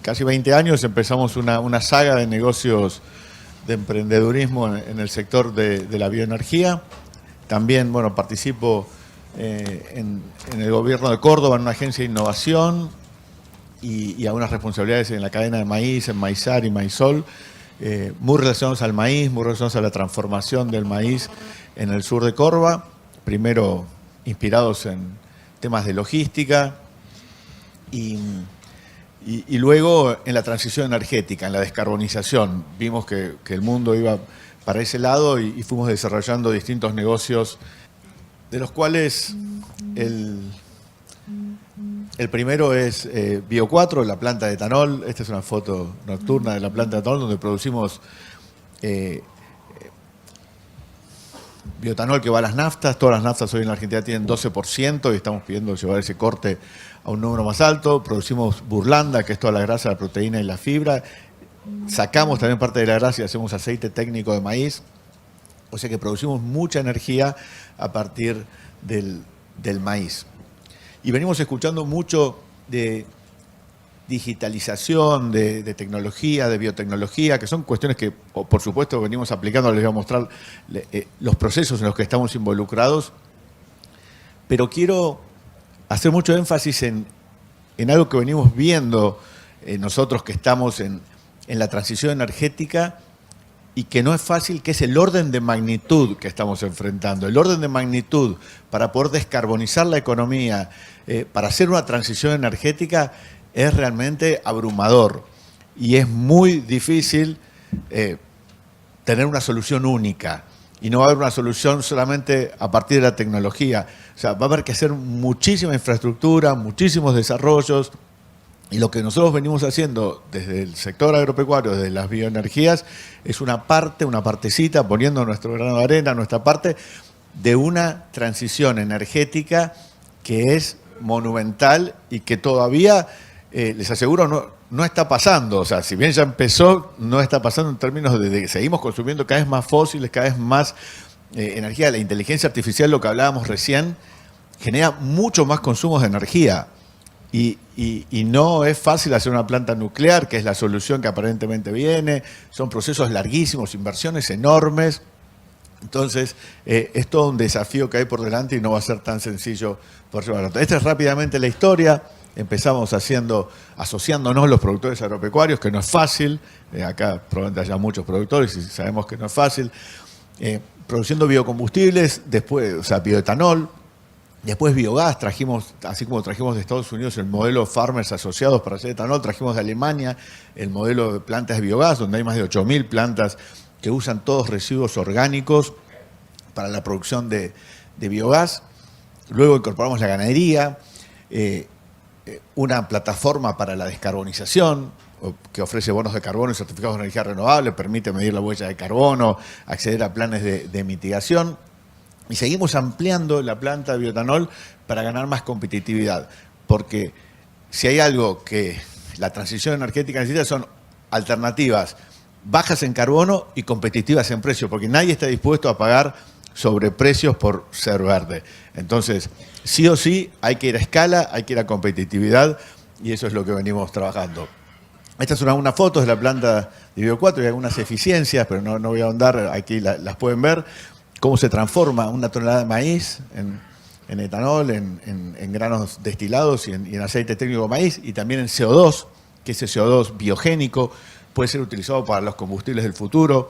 Casi 20 años empezamos una saga de negocios de emprendedurismo en el sector de la bioenergía. También, bueno, participo en el gobierno de Córdoba en una agencia de innovación y algunas responsabilidades en la cadena de maíz, en Maizar y Maizol, muy relacionados al maíz, muy relacionados a la transformación del maíz en el sur de Córdoba, primero inspirados en temas de logística y luego en la transición energética, en la descarbonización. Vimos que el mundo iba para ese lado y fuimos desarrollando distintos negocios, de los cuales el primero es Bio4, la planta de etanol. Esta es una foto nocturna de la planta de etanol donde producimos bioetanol que va a las naftas. Todas las naftas hoy en la Argentina tienen 12% y estamos pidiendo llevar ese corte a un número más alto. Producimos burlanda, que es toda la grasa, la proteína y la fibra. Sacamos también parte de la grasa y hacemos aceite técnico de maíz. O sea que producimos mucha energía a partir del maíz. Y venimos escuchando mucho de digitalización, de tecnología, de biotecnología, que son cuestiones que, por supuesto, venimos aplicando. Les voy a mostrar los procesos en los que estamos involucrados. Pero quiero hacer mucho énfasis en algo que venimos viendo nosotros que estamos en la transición energética y que no es fácil, que es el orden de magnitud que estamos enfrentando. El orden de magnitud para poder descarbonizar la economía, para hacer una transición energética, es realmente abrumador. Y es muy difícil tener una solución única. Y no va a haber una solución solamente a partir de la tecnología. O sea, va a haber que hacer muchísima infraestructura, muchísimos desarrollos. Y lo que nosotros venimos haciendo desde el sector agropecuario, desde las bioenergías, es una partecita, poniendo nuestro grano de arena, nuestra parte, de una transición energética que es monumental y que todavía, les aseguro, no está pasando. O sea, si bien ya empezó, no está pasando en términos de que seguimos consumiendo cada vez más fósiles, cada vez más energía. La inteligencia artificial, lo que hablábamos recién, genera mucho más consumos de energía. Y no es fácil hacer una planta nuclear, que es la solución que aparentemente viene. Son procesos larguísimos, inversiones enormes. Entonces, es todo un desafío que hay por delante y no va a ser tan sencillo por llevarlo. Esta es rápidamente la historia. Empezamos asociándonos los productores agropecuarios, que no es fácil. Acá probablemente haya muchos productores y sabemos que no es fácil. Produciendo biocombustibles, después, o sea, bioetanol. Después biogás, trajimos, así como trajimos de Estados Unidos el modelo Farmers Asociados para hacer etanol, trajimos de Alemania el modelo de plantas de biogás, donde hay más de 8.000 plantas que usan todos residuos orgánicos para la producción de biogás. Luego incorporamos la ganadería, una plataforma para la descarbonización, que ofrece bonos de carbono y certificados de energía renovable, permite medir la huella de carbono, acceder a planes de mitigación. Y seguimos ampliando la planta de bioetanol para ganar más competitividad. Porque si hay algo que la transición energética necesita, son alternativas bajas en carbono y competitivas en precio, porque nadie está dispuesto a pagar sobreprecios por ser verde. Entonces, sí o sí, hay que ir a escala, hay que ir a competitividad, y eso es lo que venimos trabajando. Esta es una foto de la planta de Bio4, hay algunas eficiencias, pero no voy a ahondar, aquí las pueden ver. Cómo se transforma una tonelada de maíz en etanol, en granos destilados y en aceite técnico de maíz, y también en CO2, que ese CO2 biogénico puede ser utilizado para los combustibles del futuro,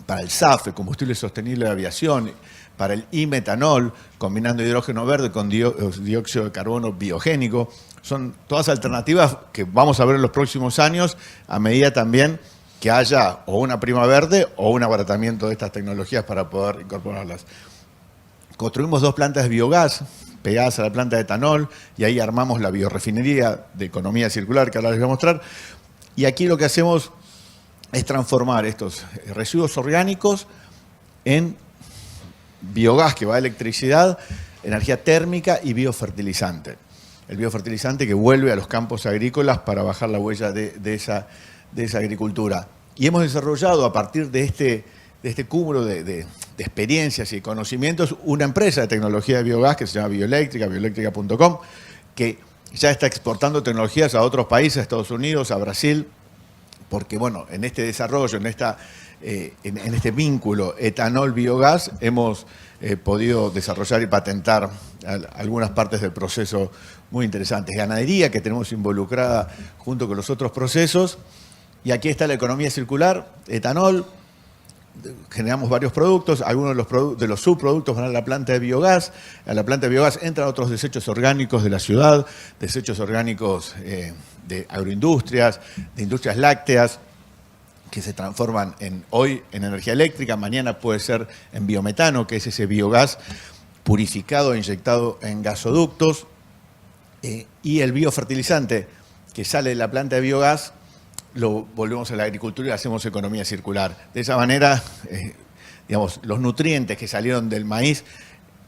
para el SAF, el combustible sostenible de aviación, para el e-metanol, combinando hidrógeno verde con dióxido de carbono biogénico. Son todas alternativas que vamos a ver en los próximos años, a medida también que haya o una prima verde o un abaratamiento de estas tecnologías para poder incorporarlas. Construimos 2 plantas de biogás pegadas a la planta de etanol y ahí armamos la biorefinería de economía circular que ahora les voy a mostrar. Y aquí lo que hacemos es transformar estos residuos orgánicos en biogás que va a electricidad, energía térmica y biofertilizante. El biofertilizante que vuelve a los campos agrícolas para bajar la huella de esa agricultura. Y hemos desarrollado a partir de este cúmulo de experiencias y conocimientos una empresa de tecnología de biogás que se llama Bioeléctrica, bioeléctrica.com, que ya está exportando tecnologías a otros países, a Estados Unidos, a Brasil, porque bueno, en este desarrollo, en este vínculo etanol-biogás, hemos podido desarrollar y patentar algunas partes del proceso muy interesantes. Ganadería, que tenemos involucrada junto con los otros procesos, y aquí está la economía circular, etanol. Generamos varios productos, algunos de los subproductos van a la planta de biogás. A la planta de biogás entran otros desechos orgánicos de la ciudad, desechos orgánicos de agroindustrias, de industrias lácteas, que se transforman hoy en energía eléctrica, mañana puede ser en biometano, que es ese biogás purificado e inyectado en gasoductos, y el biofertilizante que sale de la planta de biogás lo volvemos a la agricultura y hacemos economía circular. De esa manera, digamos, los nutrientes que salieron del maíz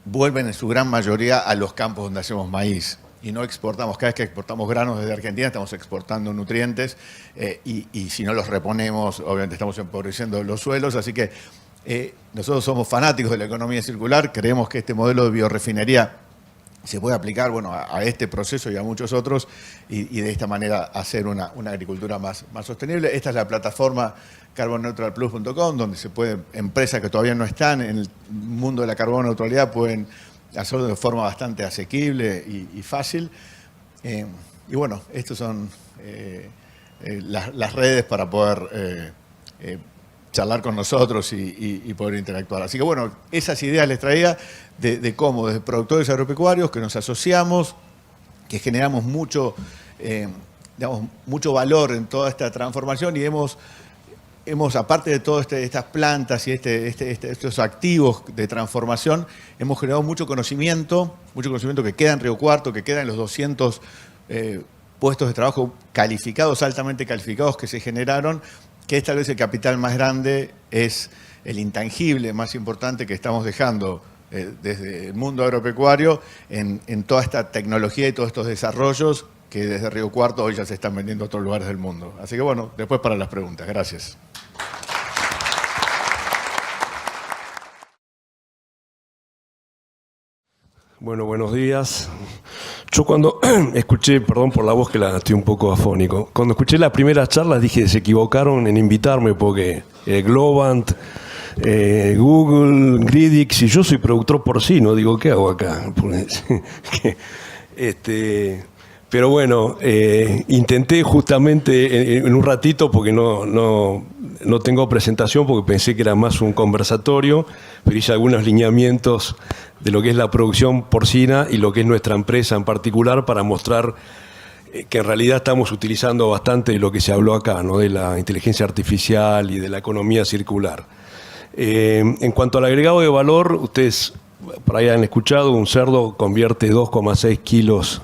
vuelven en su gran mayoría a los campos donde hacemos maíz. Y no exportamos, cada vez que exportamos granos desde Argentina estamos exportando nutrientes y si no los reponemos, obviamente estamos empobreciendo los suelos. Así que nosotros somos fanáticos de la economía circular, creemos que este modelo de biorefinería se puede aplicar, bueno, a este proceso y a muchos otros y de esta manera hacer una agricultura más sostenible. Esta es la plataforma carbonneutralplus.com, donde se puede, empresas que todavía no están en el mundo de la carbono neutralidad pueden hacerlo de forma bastante asequible y fácil. Y bueno, estas son las redes para poder charlar con nosotros y poder interactuar. Así que bueno, esas ideas les traía de cómo desde productores agropecuarios que nos asociamos, que generamos mucho valor en toda esta transformación y hemos aparte de todas estas plantas y estos activos de transformación, hemos generado mucho conocimiento que queda en Río Cuarto, que queda en los 200 puestos de trabajo calificados, altamente calificados que se generaron, que es tal vez el capital más grande, es el intangible más importante que estamos dejando desde el mundo agropecuario en toda esta tecnología y todos estos desarrollos que desde Río Cuarto hoy ya se están vendiendo a otros lugares del mundo. Así que bueno, después para las preguntas. Gracias. Bueno, buenos días. Yo cuando escuché, perdón por la voz que estoy un poco afónico, cuando escuché las primeras charlas dije se equivocaron en invitarme porque Globant, Google, Gridix, y yo soy productor porcino, digo, ¿qué hago acá? Pero bueno, intenté justamente en un ratito, porque no tengo presentación, porque pensé que era más un conversatorio, pero hice algunos lineamientos de lo que es la producción porcina y lo que es nuestra empresa en particular para mostrar que en realidad estamos utilizando bastante de lo que se habló acá, ¿no? De la inteligencia artificial y de la economía circular. En cuanto al agregado de valor, ustedes por ahí han escuchado, un cerdo convierte 2,6 kilos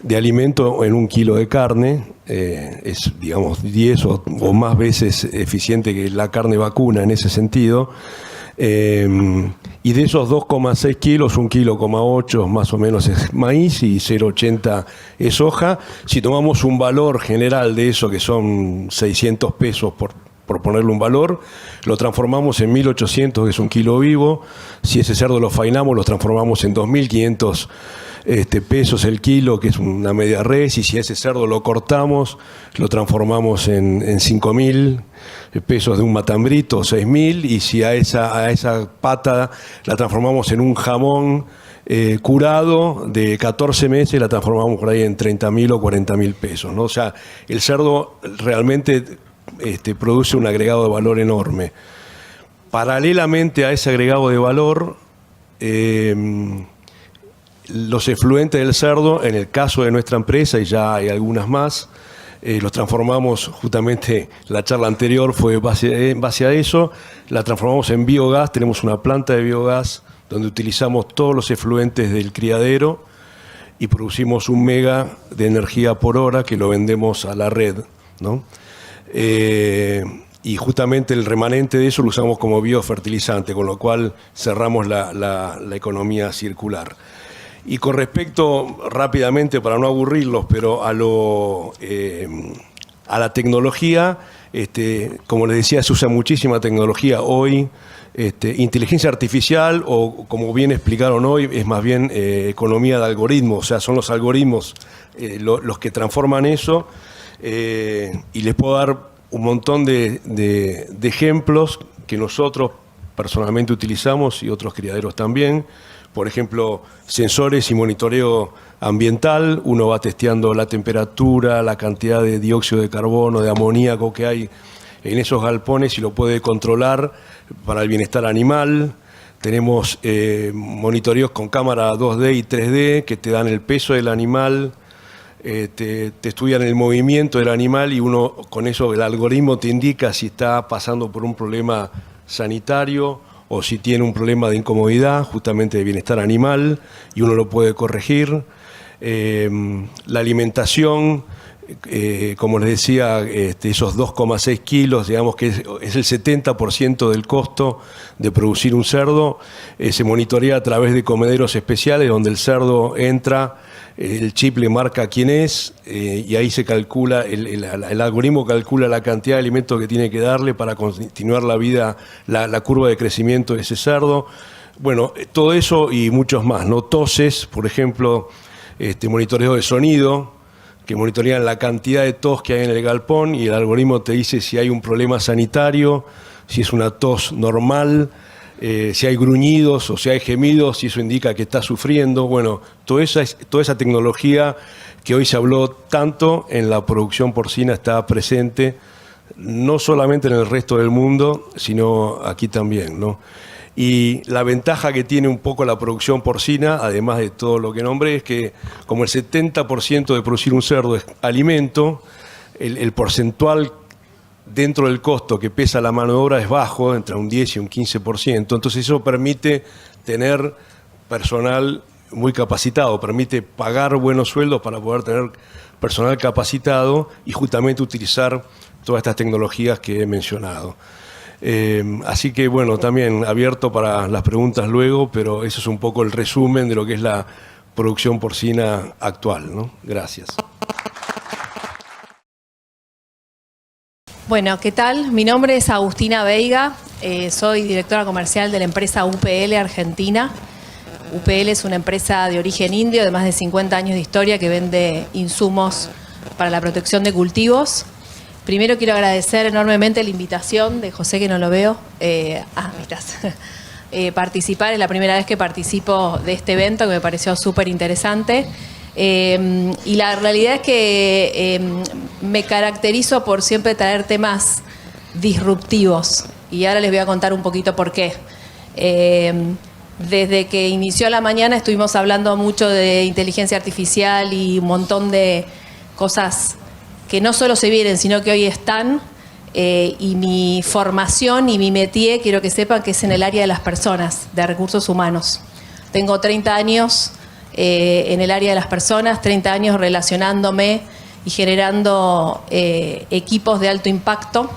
de alimento en 1 kilo de carne, es digamos 10 o más veces eficiente que la carne vacuna en ese sentido, y de esos 2,6 kilos, 1,8 kilo más o menos es maíz y 0,80 es soja. Si tomamos un valor general de eso, que son 600 pesos por ponerle un valor, lo transformamos en 1.800, que es 1 kilo vivo. Si ese cerdo lo faenamos, lo transformamos en 2.500 pesos el kilo, que es una media res, y si ese cerdo lo cortamos, lo transformamos en 5.000 pesos de un matambrito, 6.000, y si a esa pata la transformamos en un jamón curado de 14 meses, la transformamos por ahí en 30.000 o 40.000 pesos, ¿no? O sea, el cerdo realmente produce un agregado de valor enorme. Paralelamente a ese agregado de valor, los efluentes del cerdo, en el caso de nuestra empresa, y ya hay algunas más, los transformamos, justamente la charla anterior fue en base a eso, la transformamos en biogás. Tenemos una planta de biogás donde utilizamos todos los efluentes del criadero y producimos 1 mega de energía por hora que lo vendemos a la red, ¿no? Y justamente el remanente de eso lo usamos como biofertilizante, con lo cual cerramos la economía circular. Y con respecto, rápidamente, para no aburrirlos, pero a la tecnología, como les decía, se usa muchísima tecnología hoy inteligencia artificial, o como bien explicaron hoy, es más bien economía de algoritmos, o sea, son los algoritmos los que transforman eso, y les puedo dar un montón de ejemplos que nosotros personalmente utilizamos y otros criaderos también. Por ejemplo, sensores y monitoreo ambiental, uno va testeando la temperatura, la cantidad de dióxido de carbono, de amoníaco que hay en esos galpones y lo puede controlar para el bienestar animal. Tenemos monitoreos con cámara 2D y 3D que te dan el peso del animal, te estudian el movimiento del animal y uno con eso, el algoritmo te indica si está pasando por un problema sanitario o si tiene un problema de incomodidad, justamente de bienestar animal, y uno lo puede corregir. La alimentación, como les decía, esos 2,6 kilos, digamos que es el 70% del costo de producir un cerdo, se monitorea a través de comederos especiales donde el cerdo entra, el chip le marca quién es, y ahí se calcula, el algoritmo calcula la cantidad de alimentos que tiene que darle para continuar la vida, la curva de crecimiento de ese cerdo. Bueno, todo eso y muchos más, ¿no? Toses, por ejemplo, monitoreo de sonido, que monitorean la cantidad de tos que hay en el galpón y el algoritmo te dice si hay un problema sanitario, si es una tos normal, si hay gruñidos o si hay gemidos, si eso indica que está sufriendo. Bueno, toda esa tecnología que hoy se habló tanto en la producción porcina está presente, no solamente en el resto del mundo, sino aquí también, ¿no? Y la ventaja que tiene un poco la producción porcina, además de todo lo que nombré, es que como el 70% de producir un cerdo es alimento, el porcentual dentro del costo que pesa la mano de obra es bajo, entre un 10 y un 15%. Entonces eso permite tener personal muy capacitado, permite pagar buenos sueldos para poder tener personal capacitado y justamente utilizar todas estas tecnologías que he mencionado. Así que bueno, también abierto para las preguntas luego, pero eso es un poco el resumen de lo que es la producción porcina actual, ¿no? Gracias. Bueno, ¿qué tal? Mi nombre es Agustina Veiga, soy directora comercial de la empresa UPL Argentina. UPL es una empresa de origen indio de más de 50 años de historia que vende insumos para la protección de cultivos. Primero quiero agradecer enormemente la invitación de José, que no lo veo. Ahí estás. Participar, es la primera vez que participo de este evento, que me pareció súper interesante. Y la realidad es que me caracterizo por siempre traer temas disruptivos. Y ahora les voy a contar un poquito por qué. Desde que inició la mañana estuvimos hablando mucho de inteligencia artificial y un montón de cosas que no solo se vienen, sino que hoy están, y mi formación y mi métier, quiero que sepan que es en el área de las personas, de recursos humanos. Tengo 30 años en el área de las personas, 30 años relacionándome y generando equipos de alto impacto.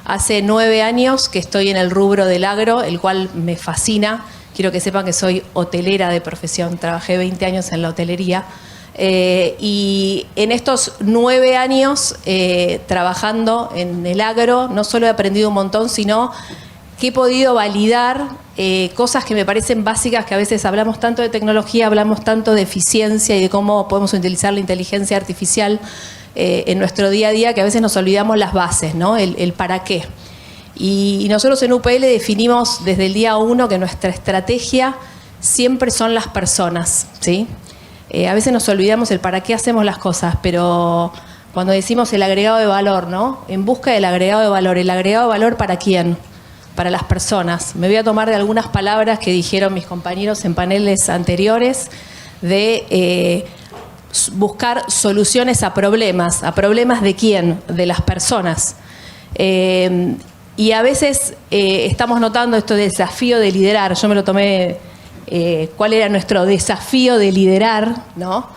Hace 9 años que estoy en el rubro del agro, el cual me fascina. Quiero que sepan que soy hotelera de profesión, trabajé 20 años en la hotelería. Y en estos 9 años trabajando en el agro, no solo he aprendido un montón, sino que he podido validar cosas que me parecen básicas, que a veces hablamos tanto de tecnología, hablamos tanto de eficiencia y de cómo podemos utilizar la inteligencia artificial en nuestro día a día, que a veces nos olvidamos las bases, ¿no? El para qué. Y nosotros en UPL definimos desde el día 1 que nuestra estrategia siempre son las personas, ¿sí? A veces nos olvidamos el para qué hacemos las cosas, pero cuando decimos el agregado de valor, ¿no? En busca del agregado de valor. ¿El agregado de valor para quién? Para las personas. Me voy a tomar de algunas palabras que dijeron mis compañeros en paneles anteriores de buscar soluciones a problemas. ¿A problemas de quién? De las personas. Y a veces estamos notando este desafío de liderar. Yo me lo tomé... cuál era nuestro desafío de liderar, ¿no?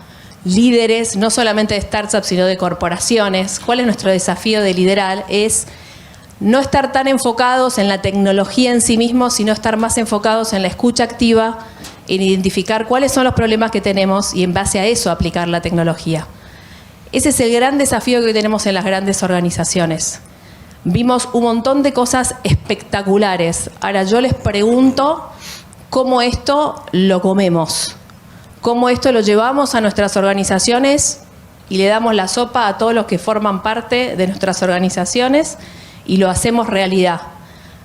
Líderes, no solamente de startups, sino de corporaciones. ¿Cuál es nuestro desafío de liderar? Es no estar tan enfocados en la tecnología en sí mismo, sino estar más enfocados en la escucha activa, en identificar cuáles son los problemas que tenemos y en base a eso aplicar la tecnología. Ese es el gran desafío que tenemos en las grandes organizaciones. Vimos un montón de cosas espectaculares espectaculares. Ahora yo les pregunto cómo esto lo comemos, cómo esto lo llevamos a nuestras organizaciones y le damos la sopa a todos los que forman parte de nuestras organizaciones y lo hacemos realidad.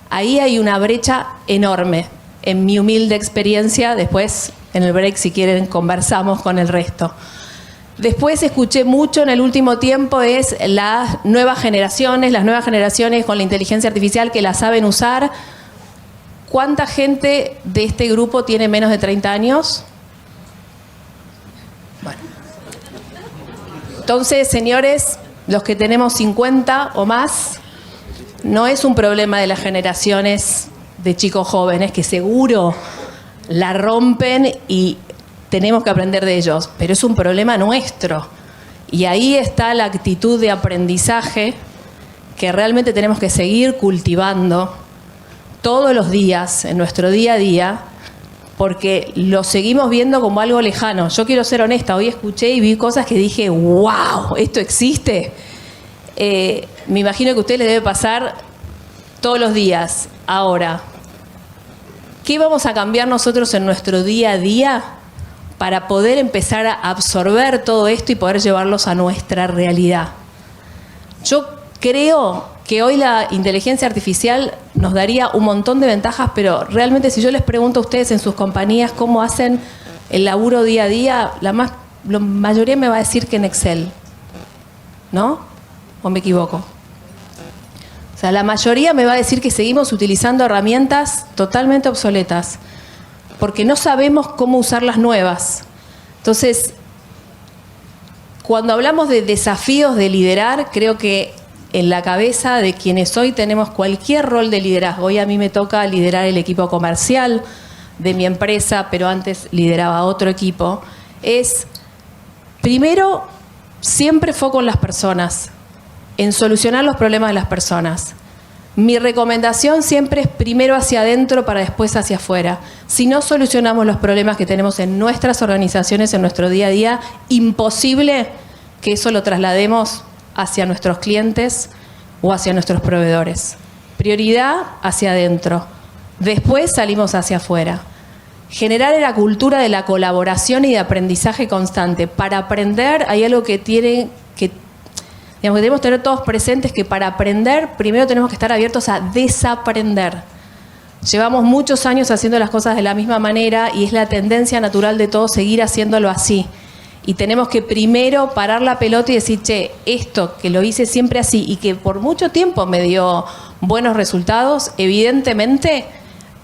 Ahí hay una brecha enorme, en mi humilde experiencia. Después, en el break, si quieren, conversamos con el resto. Después escuché mucho en el último tiempo es las nuevas generaciones con la inteligencia artificial que la saben usar. ¿Cuánta gente de este grupo tiene menos de 30 años? Bueno. Entonces, señores, los que tenemos 50 o más, no es un problema de las generaciones de chicos jóvenes que seguro la rompen y tenemos que aprender de ellos, pero es un problema nuestro. Y ahí está la actitud de aprendizaje que realmente tenemos que seguir cultivando todos los días, en nuestro día a día, porque lo seguimos viendo como algo lejano. Yo quiero ser honesta, hoy escuché y vi cosas que dije, wow, ¿esto existe? Me imagino que a usted le debe pasar todos los días. Ahora, ¿qué vamos a cambiar nosotros en nuestro día a día para poder empezar a absorber todo esto y poder llevarlos a nuestra realidad? Yo creo que hoy la inteligencia artificial nos daría un montón de ventajas, pero realmente si yo les pregunto a ustedes en sus compañías cómo hacen el laburo día a día, la mayoría me va a decir que en Excel, ¿no? ¿O me equivoco? O sea, la mayoría me va a decir que seguimos utilizando herramientas totalmente obsoletas, porque no sabemos cómo usar las nuevas. Entonces, cuando hablamos de desafíos de liderar, creo que en la cabeza de quienes hoy tenemos cualquier rol de liderazgo, hoy a mí me toca liderar el equipo comercial de mi empresa, pero antes lideraba otro equipo, es, primero, siempre foco en las personas, en solucionar los problemas de las personas. Mi recomendación siempre es primero hacia adentro para después hacia afuera. Si no solucionamos los problemas que tenemos en nuestras organizaciones, en nuestro día a día, imposible que eso lo traslademos hacia nuestros clientes o hacia nuestros proveedores. Prioridad hacia adentro. Después salimos hacia afuera. Generar la cultura de la colaboración y de aprendizaje constante. Para aprender hay algo que debemos tener todos presentes, que para aprender primero tenemos que estar abiertos a desaprender. Llevamos muchos años haciendo las cosas de la misma manera y es la tendencia natural de todos seguir haciéndolo así. Y tenemos que primero parar la pelota y decir, che, esto que lo hice siempre así y que por mucho tiempo me dio buenos resultados, evidentemente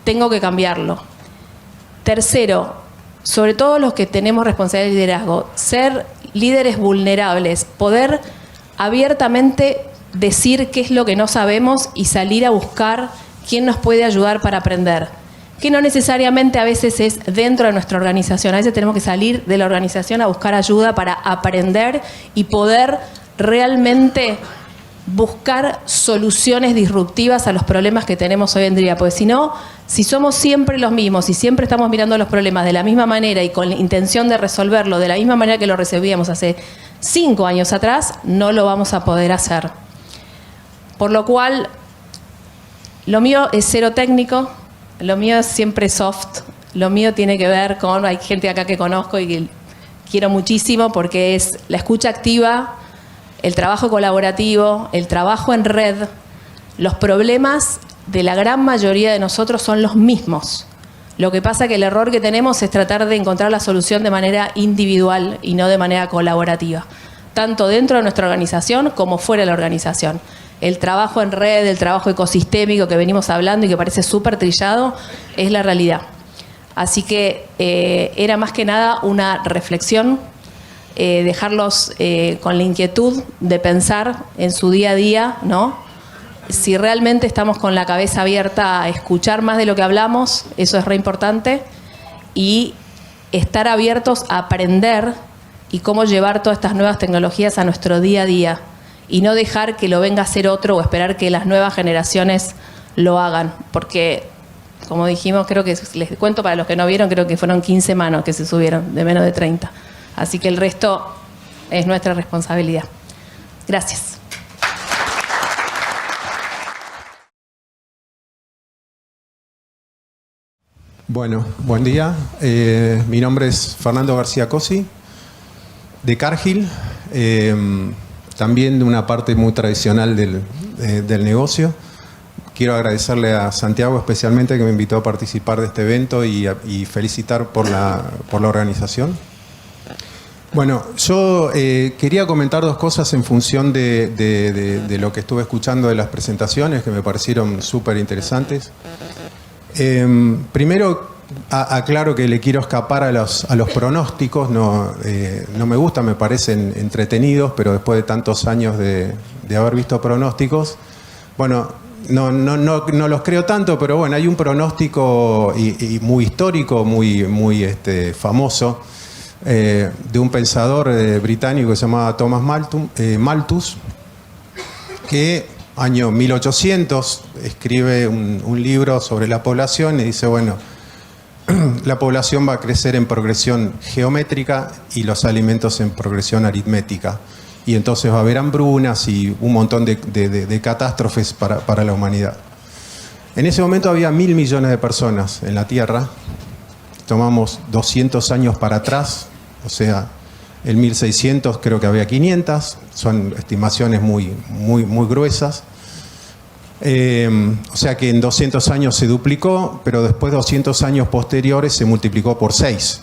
tengo que cambiarlo. Tercero, sobre todo los que tenemos responsabilidad de liderazgo, ser líderes vulnerables, poder abiertamente decir qué es lo que no sabemos y salir a buscar quién nos puede ayudar para aprender. Que no necesariamente a veces es dentro de nuestra organización. A veces tenemos que salir de la organización a buscar ayuda para aprender y poder realmente buscar soluciones disruptivas a los problemas que tenemos hoy en día. Porque si no, si somos siempre los mismos y siempre estamos mirando los problemas de la misma manera y con la intención de resolverlo de la misma manera que lo resolvíamos hace 5 años atrás, no lo vamos a poder hacer. Por lo cual, lo mío es cero técnico. Lo mío es siempre soft, lo mío tiene que ver con, hay gente acá que conozco y que quiero muchísimo porque es la escucha activa, el trabajo colaborativo, el trabajo en red. Los problemas de la gran mayoría de nosotros son los mismos. Lo que pasa es que el error que tenemos es tratar de encontrar la solución de manera individual y no de manera colaborativa, tanto dentro de nuestra organización como fuera de la organización. El trabajo en red, el trabajo ecosistémico que venimos hablando y que parece súper trillado, es la realidad. Así que era más que nada una reflexión, dejarlos con la inquietud de pensar en su día a día, ¿no? Si realmente estamos con la cabeza abierta a escuchar más de lo que hablamos, eso es re importante, y estar abiertos a aprender y cómo llevar todas estas nuevas tecnologías a nuestro día a día. Y no dejar que lo venga a hacer otro o esperar que las nuevas generaciones lo hagan. Porque, como dijimos, creo que, les cuento para los que no vieron, creo que fueron 15 manos que se subieron, de menos de 30. Así que el resto es nuestra responsabilidad. Gracias. Bueno, buen día. Mi nombre es Fernando García Cosi, de Cargill, también de una parte muy tradicional del negocio. Quiero agradecerle a Santiago especialmente que me invitó a participar de este evento y felicitar por la organización. Bueno, yo quería comentar dos cosas en función de lo que estuve escuchando de las presentaciones que me parecieron súper interesantes. Primero, aclaro que le quiero escapar a los pronósticos, no me gustan, me parecen entretenidos, pero después de tantos años de haber visto pronósticos, bueno, no los creo tanto, pero bueno, hay un pronóstico y muy histórico, muy famoso, de un pensador británico que se llamaba Thomas Malthus, que año 1800 escribe un libro sobre la población y dice, bueno, la población va a crecer en progresión geométrica y los alimentos en progresión aritmética. Y entonces va a haber hambrunas y un montón de catástrofes para la humanidad. En ese momento había 1.000 millones de personas en la Tierra. Tomamos 200 años para atrás, o sea, en 1600 creo que había 500, son estimaciones muy gruesas. O sea que en 200 años se duplicó, pero después de 200 años posteriores se multiplicó por 6.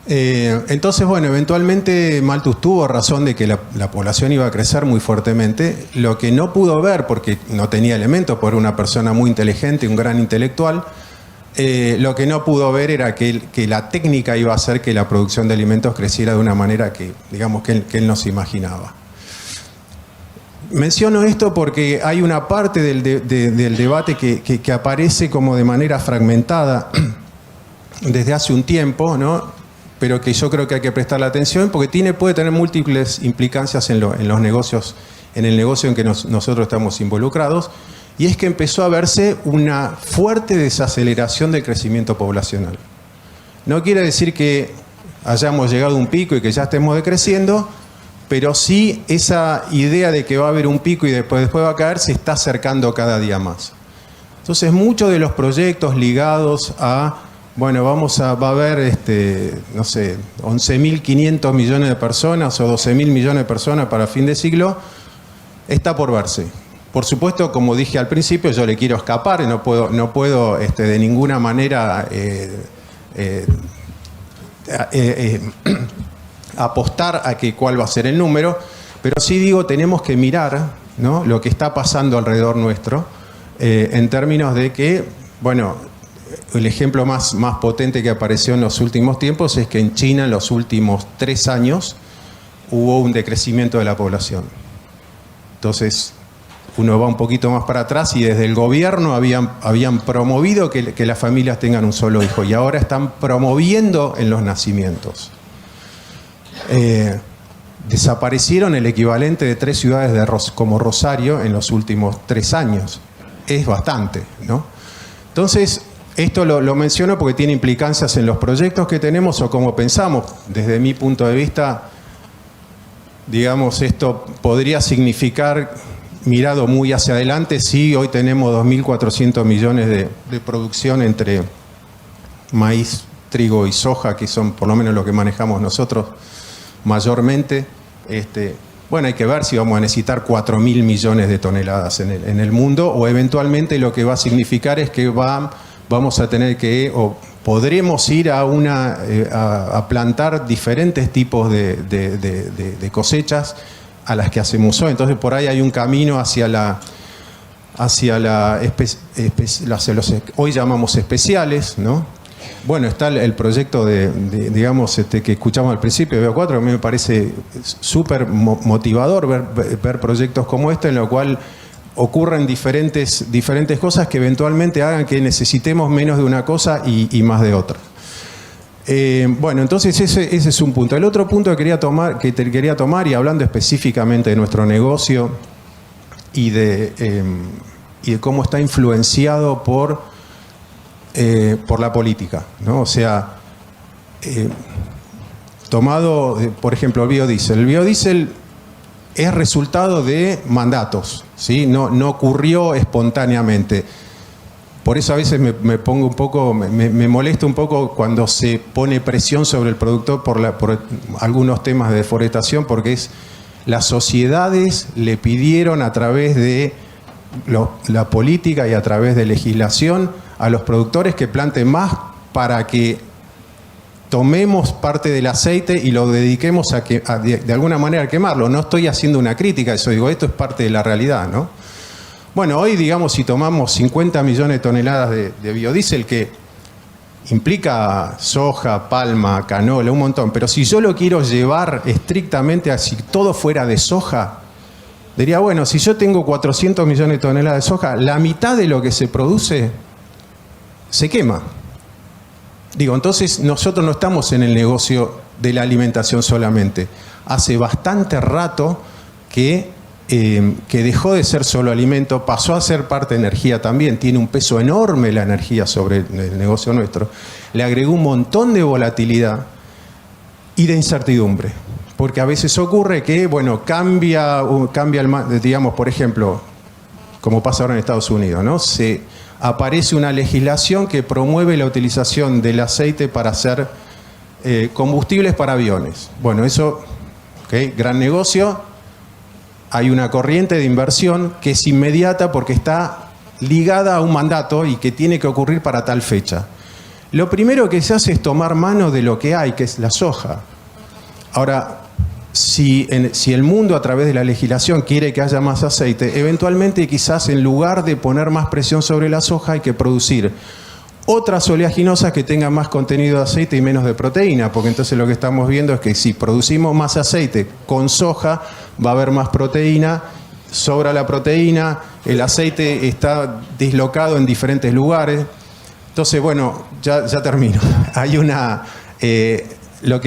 Entonces, bueno, eventualmente Malthus tuvo razón de que la población iba a crecer muy fuertemente. Lo que no pudo ver, porque no tenía elementos, por una persona muy inteligente, un gran intelectual, lo que no pudo ver era que la técnica iba a hacer que la producción de alimentos creciera de una manera que, digamos, que él no se imaginaba. Menciono esto porque hay una parte del debate que aparece como de manera fragmentada desde hace un tiempo, ¿no? Pero que yo creo que hay que prestarle atención porque puede tener múltiples implicancias en los negocios, en el negocio en que nosotros estamos involucrados, y es que empezó a verse una fuerte desaceleración del crecimiento poblacional. No quiere decir que hayamos llegado a un pico y que ya estemos decreciendo, pero sí esa idea de que va a haber un pico y después va a caer se está acercando cada día más. Entonces, muchos de los proyectos ligados a, bueno, va a haber, no sé, 11.500 millones de personas o 12.000 millones de personas para fin de siglo, está por verse. Por supuesto, como dije al principio, yo le quiero escapar, no puedo de ninguna manera apostar a cuál va a ser el número, pero sí digo, tenemos que mirar, ¿no?, lo que está pasando alrededor nuestro, en términos de que, bueno, el ejemplo más potente que apareció en los últimos tiempos es que en China en los últimos 3 años hubo un decrecimiento de la población. Entonces, uno va un poquito más para atrás y desde el gobierno habían promovido que las familias tengan un solo hijo y ahora están promoviendo en los nacimientos. Desaparecieron el equivalente de 3 ciudades como Rosario en los últimos 3 años. Es bastante, ¿no? Entonces, esto lo menciono porque tiene implicancias en los proyectos que tenemos o cómo pensamos. Desde mi punto de vista, digamos, esto podría significar, mirado muy hacia adelante, sí, hoy tenemos 2.400 millones de producción entre maíz, trigo y soja, que son por lo menos lo que manejamos nosotros mayormente. Bueno, hay que ver si vamos a necesitar 4.000 millones de toneladas en el mundo, o eventualmente lo que va a significar es que vamos a tener que, o podremos ir a plantar diferentes tipos de cosechas a las que hacemos hoy. Entonces, por ahí hay un camino hacia los hoy llamamos especiales, ¿no? Bueno, está el proyecto digamos, que escuchamos al principio de BO4, que a mí me parece súper motivador ver proyectos como este, en lo cual ocurren diferentes cosas que eventualmente hagan que necesitemos menos de una cosa y más de otra. Bueno, entonces ese es un punto. El otro punto que quería tomar, y hablando específicamente de nuestro negocio y de cómo está influenciado por la política, ¿no? O sea, tomado, por ejemplo, el biodiesel. El biodiesel es resultado de mandatos, ¿sí? No ocurrió espontáneamente. Por eso a veces me pongo un poco, me molesta un poco cuando se pone presión sobre el productor por algunos temas de deforestación, porque las sociedades le pidieron a través de la política y a través de legislación a los productores que planten más para que tomemos parte del aceite y lo dediquemos de alguna manera a quemarlo. No estoy haciendo una crítica a eso, digo, esto es parte de la realidad, ¿no? Bueno, hoy, digamos, si tomamos 50 millones de toneladas de biodiesel, que implica soja, palma, canola, un montón, pero si yo lo quiero llevar estrictamente a si todo fuera de soja, diría, bueno, si yo tengo 400 millones de toneladas de soja, la mitad de lo que se produce se quema. Digo, entonces nosotros no estamos en el negocio de la alimentación solamente. Hace bastante rato que dejó de ser solo alimento, pasó a ser parte de energía también, tiene un peso enorme la energía sobre el negocio nuestro, le agregó un montón de volatilidad y de incertidumbre, porque a veces ocurre que, bueno, cambia digamos, por ejemplo, como pasa ahora en Estados Unidos, ¿no? Aparece una legislación que promueve la utilización del aceite para hacer combustibles para aviones. Bueno, eso, ¿okay? Gran negocio. Hay una corriente de inversión que es inmediata porque está ligada a un mandato y que tiene que ocurrir para tal fecha. Lo primero que se hace es tomar mano de lo que hay, que es la soja. Ahora, si el mundo a través de la legislación quiere que haya más aceite, eventualmente quizás en lugar de poner más presión sobre la soja hay que producir otras oleaginosas que tengan más contenido de aceite y menos de proteína, porque entonces lo que estamos viendo es que si producimos más aceite con soja, va a haber más proteína, sobra la proteína, el aceite está dislocado en diferentes lugares. Entonces, bueno, ya termino. Hay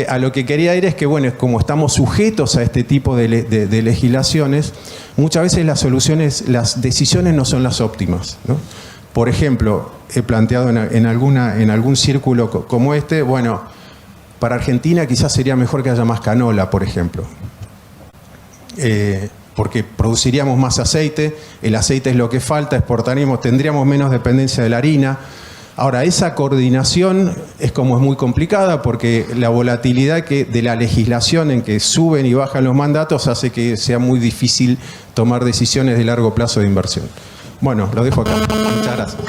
a lo que quería ir es que, bueno, como estamos sujetos a este tipo de legislaciones, muchas veces las decisiones no son las óptimas, ¿no? Por ejemplo, he planteado en algún círculo como este, bueno, para Argentina quizás sería mejor que haya más canola, por ejemplo. Porque produciríamos más aceite, el aceite es lo que falta, tendríamos menos dependencia de la harina. Ahora, esa coordinación es muy complicada porque la volatilidad de la legislación en que suben y bajan los mandatos hace que sea muy difícil tomar decisiones de largo plazo de inversión. Bueno, lo dejo acá. Muchas gracias.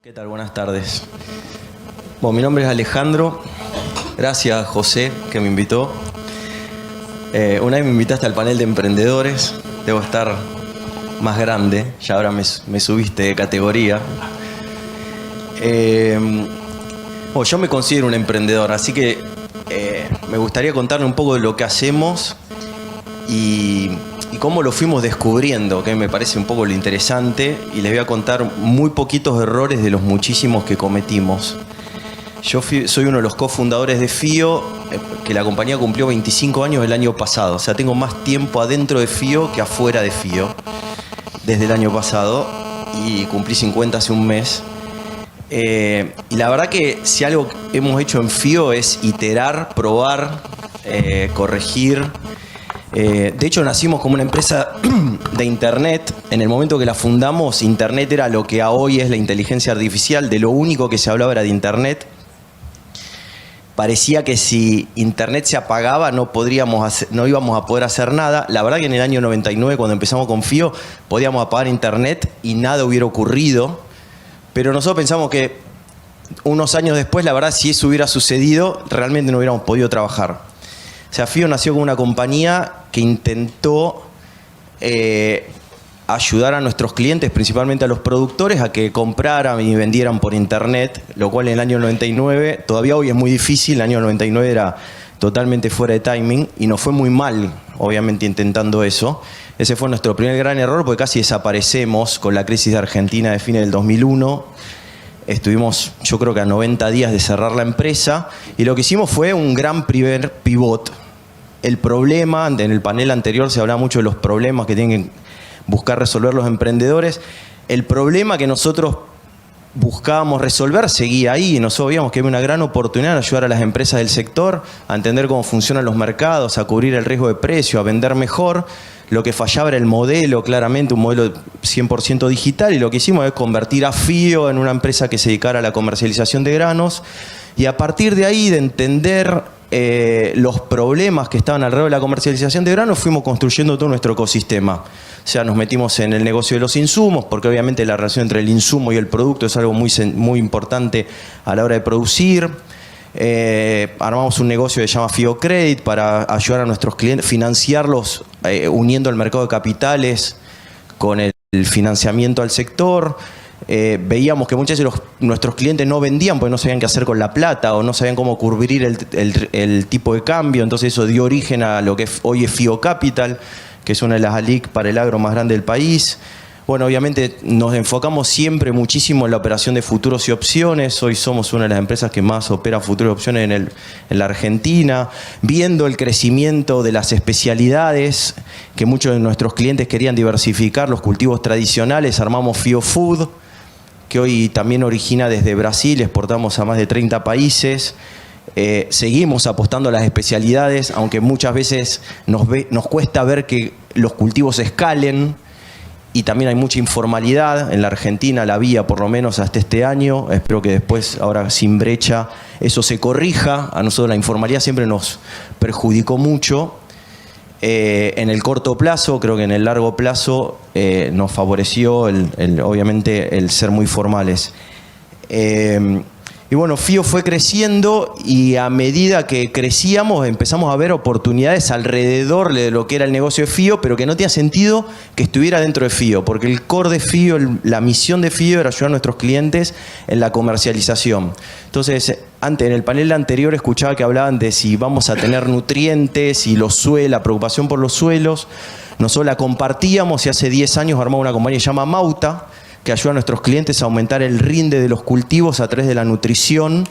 ¿Qué tal? Buenas tardes. Bueno, mi nombre es Alejandro. Gracias, José, que me invitó. Una vez me invitaste al panel de emprendedores. Debo estar más grande. Ya ahora me subiste de categoría. Bueno, yo me considero un emprendedor, así que me gustaría contarle un poco de lo que hacemos y cómo lo fuimos descubriendo, que me parece un poco lo interesante, y les voy a contar muy poquitos errores de los muchísimos que cometimos. Yo soy uno de los cofundadores de FIO, que la compañía cumplió 25 años el año pasado, o sea, tengo más tiempo adentro de FIO que afuera de FIO, desde el año pasado, y cumplí 50 hace un mes. Y la verdad que si algo hemos hecho en FIO es iterar, probar, corregir. De hecho, nacimos como una empresa de Internet. En el momento que la fundamos, Internet era lo que hoy es la inteligencia artificial. De lo único que se hablaba era de Internet. Parecía que si Internet se apagaba no íbamos a poder hacer nada. La verdad que en el año 99, cuando empezamos con FIO, podíamos apagar Internet y nada hubiera ocurrido. Pero nosotros pensamos que unos años después, la verdad, si eso hubiera sucedido, realmente no hubiéramos podido trabajar. O sea, FIO nació como una compañía que intentó ayudar a nuestros clientes, principalmente a los productores, a que compraran y vendieran por Internet, lo cual en el año 99, todavía hoy es muy difícil, el año 99 era totalmente fuera de timing y nos fue muy mal, obviamente, intentando eso. Ese fue nuestro primer gran error porque casi desaparecemos con la crisis de Argentina de fines del 2001. Estuvimos, yo creo que a 90 días de cerrar la empresa y lo que hicimos fue un gran primer pivot. El problema, en el panel anterior se hablaba mucho de los problemas que tienen que buscar resolver los emprendedores. El problema que nosotros buscábamos resolver seguía ahí y nosotros veíamos que había una gran oportunidad de ayudar a las empresas del sector a entender cómo funcionan los mercados, a cubrir el riesgo de precio, a vender mejor. Lo que fallaba era el modelo, claramente, un modelo 100% digital, y lo que hicimos es convertir a FIO en una empresa que se dedicara a la comercialización de granos, y a partir de ahí, de entender los problemas que estaban alrededor de la comercialización de granos, fuimos construyendo todo nuestro ecosistema. O sea, nos metimos en el negocio de los insumos, porque obviamente la relación entre el insumo y el producto es algo muy importante a la hora de producir. Armamos un negocio que se llama FIO Credit para ayudar a nuestros clientes, financiarlos, uniendo el mercado de capitales con el financiamiento al sector. Veíamos que muchas veces nuestros clientes no vendían porque no sabían qué hacer con la plata o no sabían cómo cubrir el tipo de cambio. Entonces eso dio origen a lo que hoy es FIO Capital, que es una de las ALIC para el agro más grande del país. Bueno, obviamente nos enfocamos siempre muchísimo en la operación de futuros y opciones. Hoy somos una de las empresas que más opera futuros y opciones en la Argentina, viendo el crecimiento de las especialidades, que muchos de nuestros clientes querían diversificar los cultivos tradicionales. Armamos FIO Food, que hoy también origina desde Brasil, exportamos a más de 30 países. Seguimos apostando a las especialidades, aunque muchas veces nos cuesta ver que los cultivos escalen, y también hay mucha informalidad. En la Argentina la había por lo menos hasta este año. Espero que después, ahora sin brecha, eso se corrija. A nosotros la informalidad siempre nos perjudicó mucho. En el corto plazo, creo que en el largo plazo nos favoreció obviamente el ser muy formales. Y bueno, FIO fue creciendo, y a medida que crecíamos empezamos a ver oportunidades alrededor de lo que era el negocio de FIO, pero que no tenía sentido que estuviera dentro de FIO, porque el core de FIO, la misión de FIO era ayudar a nuestros clientes en la comercialización. Entonces, en el panel anterior escuchaba que hablaban de si vamos a tener nutrientes y la preocupación por los suelos. Nosotros la compartíamos y hace 10 años armamos una compañía que se llama Mauta, que ayuda a nuestros clientes a aumentar el rinde de los cultivos a través de la nutrición,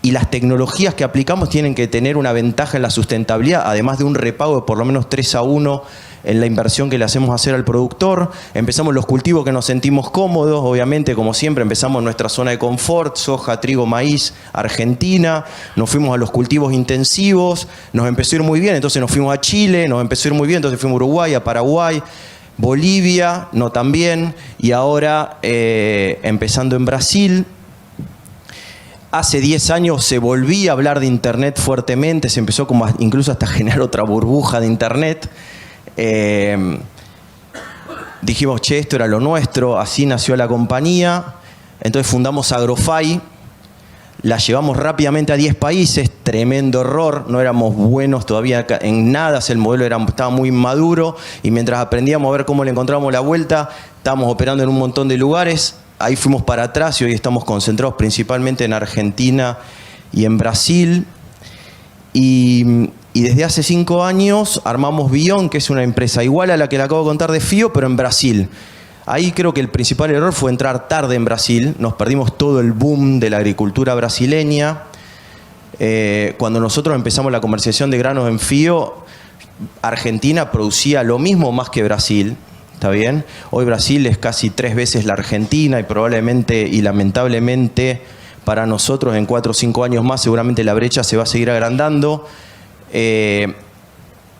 y las tecnologías que aplicamos tienen que tener una ventaja en la sustentabilidad, además de un repago de por lo menos 3-1 en la inversión que le hacemos hacer al productor. Empezamos los cultivos que nos sentimos cómodos, obviamente, como siempre, empezamos en nuestra zona de confort: soja, trigo, maíz, Argentina. Nos fuimos a los cultivos intensivos, nos empezó a ir muy bien, entonces nos fuimos a Chile, nos empezó a ir muy bien, entonces fuimos a Uruguay, a Paraguay, Bolivia, no tan bien, y ahora empezando en Brasil. Hace 10 años se volvía a hablar de Internet fuertemente, se empezó como incluso hasta a generar otra burbuja de Internet. Dijimos, che, esto era lo nuestro, así nació la compañía. Entonces fundamos Agrofy, la llevamos rápidamente a 10 países, tremendo error, no éramos buenos todavía en nada, el modelo estaba muy inmaduro, y mientras aprendíamos a ver cómo le encontrábamos la vuelta, estábamos operando en un montón de lugares. Ahí fuimos para atrás y hoy estamos concentrados principalmente en Argentina y en Brasil. Y desde hace 5 años armamos Bion, que es una empresa igual a la que le acabo de contar de FIO, pero en Brasil. Ahí creo que el principal error fue entrar tarde en Brasil. Nos perdimos todo el boom de la agricultura brasileña. Cuando nosotros empezamos la comercialización de granos en FIO, Argentina producía lo mismo más que Brasil. ¿Está bien? Hoy Brasil es casi 3 veces la Argentina, y probablemente y lamentablemente para nosotros en 4 o 5 años más seguramente la brecha se va a seguir agrandando.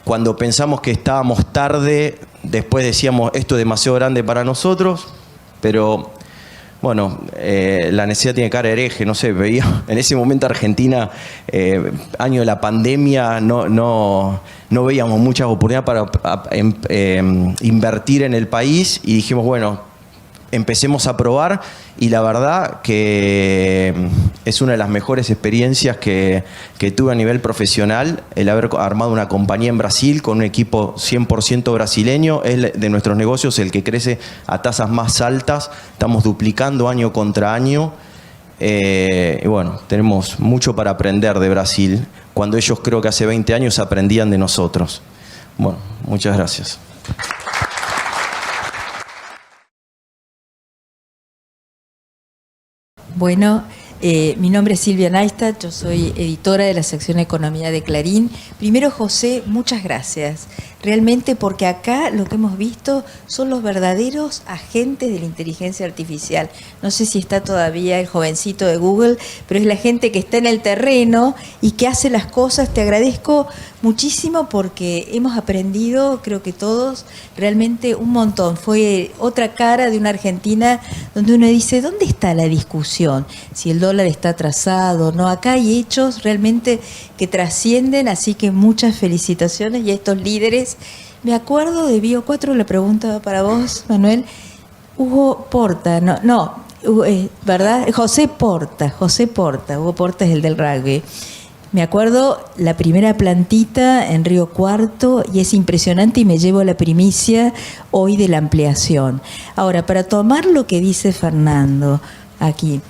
Cuando pensamos que estábamos tarde, después decíamos, esto es demasiado grande para nosotros, pero bueno, la necesidad tiene cara de hereje, no sé, veía en ese momento Argentina, año de la pandemia, no veíamos muchas oportunidades para invertir en el país, y dijimos, bueno, empecemos a probar, y la verdad que es una de las mejores experiencias que tuve a nivel profesional, el haber armado una compañía en Brasil con un equipo 100% brasileño. Es de nuestros negocios el que crece a tasas más altas, estamos duplicando año contra año, y bueno, tenemos mucho para aprender de Brasil, cuando ellos creo que hace 20 años aprendían de nosotros. Bueno, muchas gracias. Bueno, Mi nombre es Silvia Neistat, yo soy editora de la sección Economía de Clarín. Primero, José, muchas gracias. Realmente porque acá lo que hemos visto son los verdaderos agentes de la inteligencia artificial. No sé si está todavía el jovencito de Google, pero es la gente que está en el terreno y que hace las cosas. Te agradezco muchísimo porque hemos aprendido, creo que todos, realmente un montón. Fue otra cara de una Argentina donde uno dice, ¿dónde está la discusión? Si el dólar está atrasado o no. Acá hay hechos realmente que trascienden, así que muchas felicitaciones y a estos líderes. Me acuerdo de Bio 4, la pregunta va para vos, Manuel. Hugo Porta, ¿verdad? José Porta, Hugo Porta es el del rugby. Me acuerdo la primera plantita en Río Cuarto y es impresionante y me llevo la primicia hoy de la ampliación. Ahora, para tomar lo que dice Fernando aquí,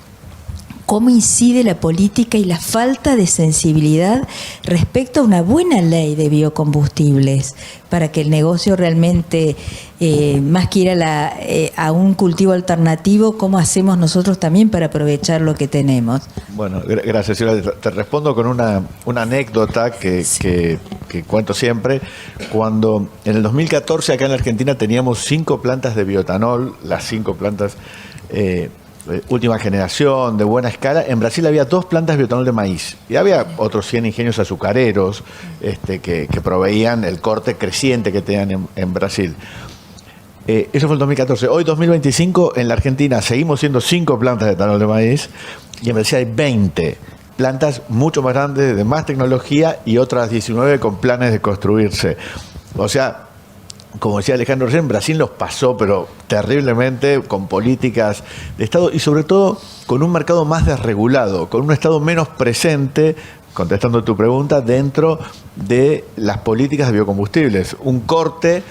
¿cómo incide la política y la falta de sensibilidad respecto a una buena ley de biocombustibles para que el negocio realmente, más que ir a un cultivo alternativo, cómo hacemos nosotros también para aprovechar lo que tenemos? Bueno, gracias, Silvia. Te respondo con una anécdota que cuento siempre. Cuando en el 2014 acá en la Argentina teníamos 5 plantas de bioetanol, las 5 plantas última generación, de buena escala. En Brasil había 2 plantas de bioetanol de maíz y había otros 100 ingenios azucareros que proveían el corte creciente que tenían en Brasil. Eso fue el 2014. Hoy, 2025, en la Argentina seguimos siendo 5 plantas de etanol de maíz y en Brasil hay 20 plantas mucho más grandes, de más tecnología y otras 19 con planes de construirse. O sea, como decía Alejandro recién, Brasil los pasó, pero terriblemente, con políticas de Estado y sobre todo con un mercado más desregulado, con un Estado menos presente, contestando tu pregunta, dentro de las políticas de biocombustibles. Un corte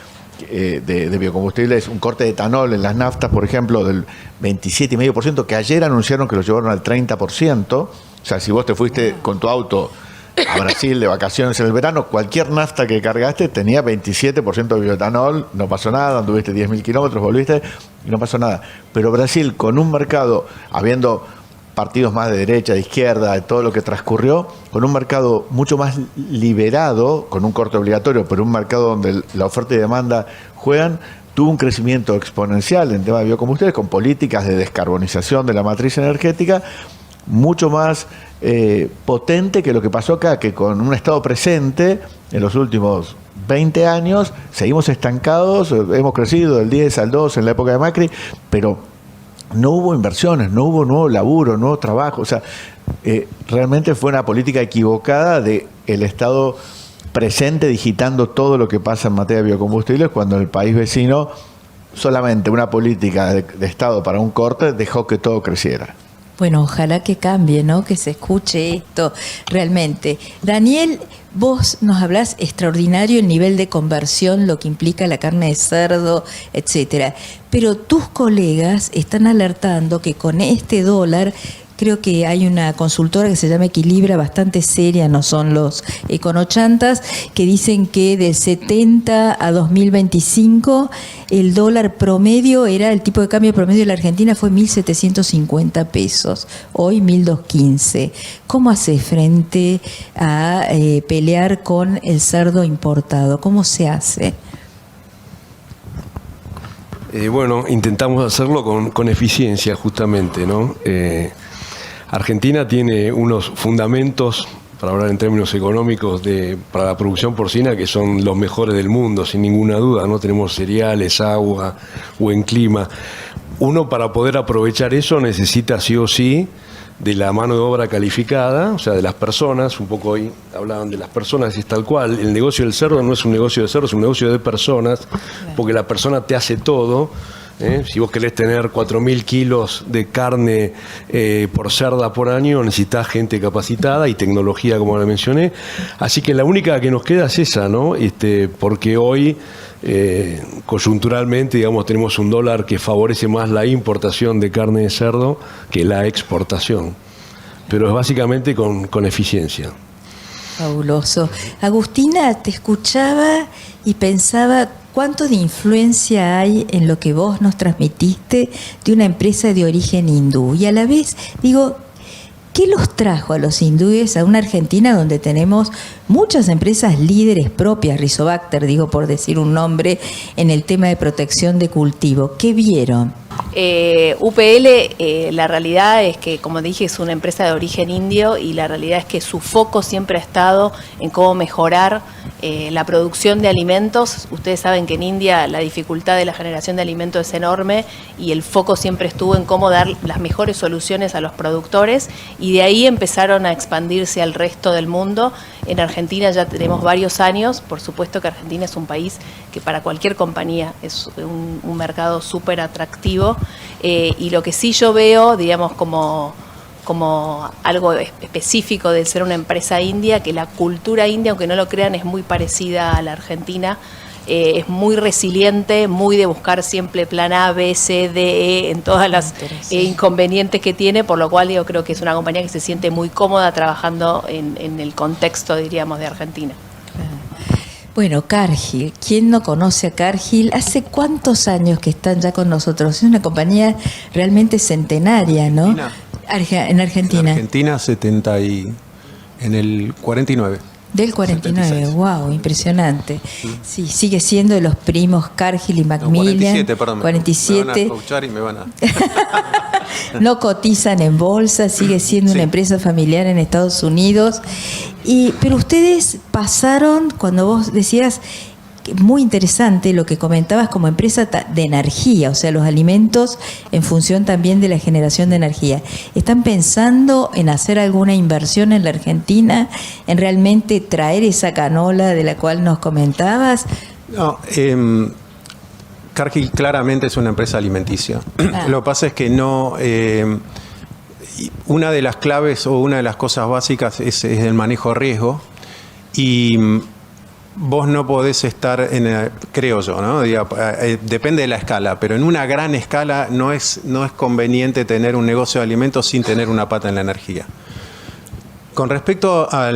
de biocombustibles, un corte de etanol en las naftas, por ejemplo, del 27,5%, que ayer anunciaron que lo llevaron al 30%. O sea, si vos te fuiste con tu auto a Brasil de vacaciones en el verano, cualquier nafta que cargaste tenía 27% de bioetanol, no pasó nada, anduviste 10.000 kilómetros, volviste y no pasó nada. Pero Brasil, con un mercado, habiendo partidos más de derecha, de izquierda, de todo lo que transcurrió, con un mercado mucho más liberado, con un corte obligatorio, pero un mercado donde la oferta y demanda juegan, tuvo un crecimiento exponencial en tema de biocombustibles, con políticas de descarbonización de la matriz energética, mucho más potente que lo que pasó acá, que con un Estado presente en los últimos 20 años seguimos estancados, hemos crecido del 10 al 2 en la época de Macri, pero no hubo inversiones, no hubo nuevo laburo, nuevo trabajo. O sea, realmente fue una política equivocada del Estado presente digitando todo lo que pasa en materia de biocombustibles, cuando el país vecino solamente una política de Estado para un corte dejó que todo creciera. Bueno, ojalá que cambie, ¿no? Que se escuche esto realmente. Daniel, vos nos hablás extraordinario el nivel de conversión, lo que implica la carne de cerdo, etcétera. Pero tus colegas están alertando que con este dólar, creo que hay una consultora que se llama Equilibra, bastante seria, no son los econochantas, que dicen que del 70 a 2025 el dólar promedio el tipo de cambio promedio de la Argentina fue 1.750 pesos, hoy 1.215. ¿Cómo haces frente a pelear con el cerdo importado? ¿Cómo se hace? Bueno, intentamos hacerlo con eficiencia justamente, ¿no? Argentina tiene unos fundamentos, para hablar en términos económicos, para la producción porcina que son los mejores del mundo, sin ninguna duda. No tenemos cereales, agua, buen clima. Uno, para poder aprovechar eso, necesita sí o sí de la mano de obra calificada, o sea, de las personas. Un poco hoy hablaban de las personas y es tal cual. El negocio del cerdo no es un negocio de cerdo, es un negocio de personas, porque la persona te hace todo. Si vos querés tener 4.000 kilos de carne por cerda por año, necesitás gente capacitada y tecnología, como le mencioné. Así que la única que nos queda es esa, ¿no? Porque hoy, coyunturalmente, digamos, tenemos un dólar que favorece más la importación de carne de cerdo que la exportación. Pero es básicamente con eficiencia. Fabuloso. Agustina, te escuchaba y pensaba cuánto de influencia hay en lo que vos nos transmitiste de una empresa de origen hindú. Y a la vez, digo, ¿Qué los trajo a los hindúes a una Argentina donde tenemos muchas empresas líderes propias, Rizobacter, digo por decir un nombre, en el tema de protección de cultivo? ¿Qué vieron? UPL, la realidad es que, como dije, es una empresa de origen indio y la realidad es que su foco siempre ha estado en cómo mejorar la producción de alimentos. Ustedes saben que en India la dificultad de la generación de alimentos es enorme y el foco siempre estuvo en cómo dar las mejores soluciones a los productores y de ahí empezaron a expandirse al resto del mundo. En Argentina ya tenemos varios años, por supuesto que Argentina es un país que para cualquier compañía es un mercado súper atractivo y lo que sí yo veo, digamos, como algo específico de ser una empresa india, que la cultura india, aunque no lo crean, es muy parecida a la argentina. Es muy resiliente, muy de buscar siempre plan A, B, C, D, E en todas las inconvenientes que tiene, por lo cual yo creo que es una compañía que se siente muy cómoda trabajando en el contexto, diríamos, de Argentina. Bueno, Cargill, ¿quién no conoce a Cargill? ¿Hace cuántos años que están ya con nosotros? Es una compañía realmente centenaria, ¿no? En Argentina. En Argentina, en el 49. Del 49, 76. Wow, impresionante. Sí, sigue siendo de los primos Cargill y Macmillan. 47, perdón. 47. Me van a coachar y me van a... No cotizan en bolsa, sigue siendo una empresa familiar en Estados Unidos. Pero ustedes pasaron, cuando vos decías, muy interesante lo que comentabas como empresa de energía, o sea, los alimentos en función también de la generación de energía. ¿Están pensando en hacer alguna inversión en la Argentina, en realmente traer esa canola de la cual nos comentabas? No, Cargill claramente es una empresa alimenticia. Lo que pasa es que no... una de las claves o una de las cosas básicas es el manejo de riesgo y vos no podés estar creo yo, ¿no? Depende de la escala, pero en una gran escala no es conveniente tener un negocio de alimentos sin tener una pata en la energía. Con respecto a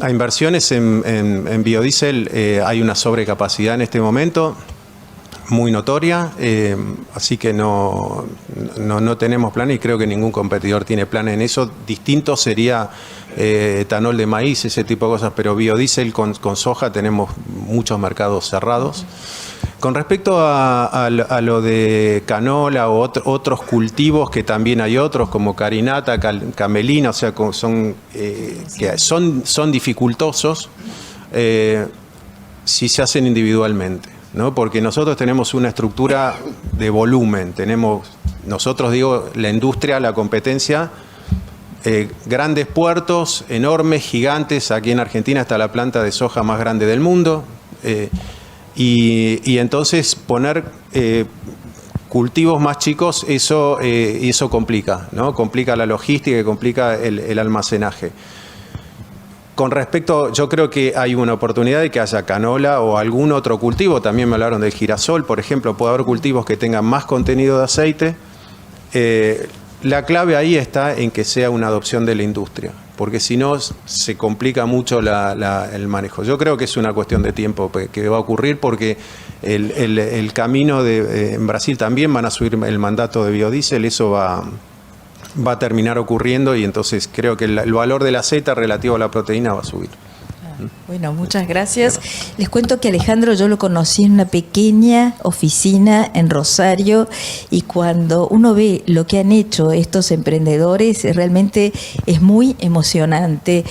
inversiones en biodiesel, hay una sobrecapacidad en este momento muy notoria, así que no tenemos plan y creo que ningún competidor tiene plan en eso. Distinto sería etanol de maíz, ese tipo de cosas, pero biodiesel con soja tenemos muchos mercados cerrados. Con respecto a lo de canola o otros cultivos, que también hay otros como carinata, camelina, o sea, que son dificultosos si se hacen individualmente, ¿no? Porque nosotros tenemos una estructura de volumen, nosotros digo, la industria, la competencia, grandes puertos, enormes, gigantes. Aquí en Argentina está la planta de soja más grande del mundo. Y entonces poner cultivos más chicos, eso complica, ¿no? Complica la logística y complica el almacenaje. Con respecto, yo creo que hay una oportunidad de que haya canola o algún otro cultivo. También me hablaron del girasol, por ejemplo. Puede haber cultivos que tengan más contenido de aceite. La clave ahí está en que sea una adopción de la industria, porque si no se complica mucho el manejo. Yo creo que es una cuestión de tiempo que va a ocurrir, porque el camino en Brasil también van a subir el mandato de biodiesel, eso va a terminar ocurriendo, y entonces creo que el valor del aceite relativo a la proteína va a subir. Bueno, muchas gracias. Les cuento que Alejandro yo lo conocí en una pequeña oficina en Rosario, y cuando uno ve lo que han hecho estos emprendedores, realmente es muy emocionante.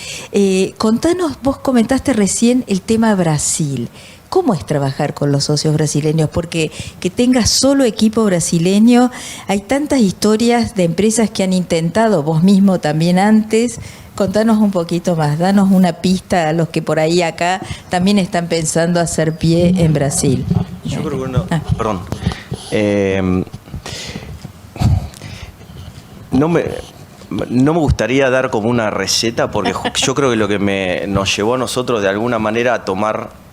Contanos, vos comentaste recién el tema Brasil. ¿Cómo es trabajar con los socios brasileños? Porque que tengas solo equipo brasileño, hay tantas historias de empresas que han intentado, vos mismo también antes. Contanos un poquito más, danos una pista a los que por ahí acá también están pensando hacer pie en Brasil. Yo creo que perdón. No me gustaría dar como una receta, porque yo creo que lo que nos llevó a nosotros de alguna manera a tomar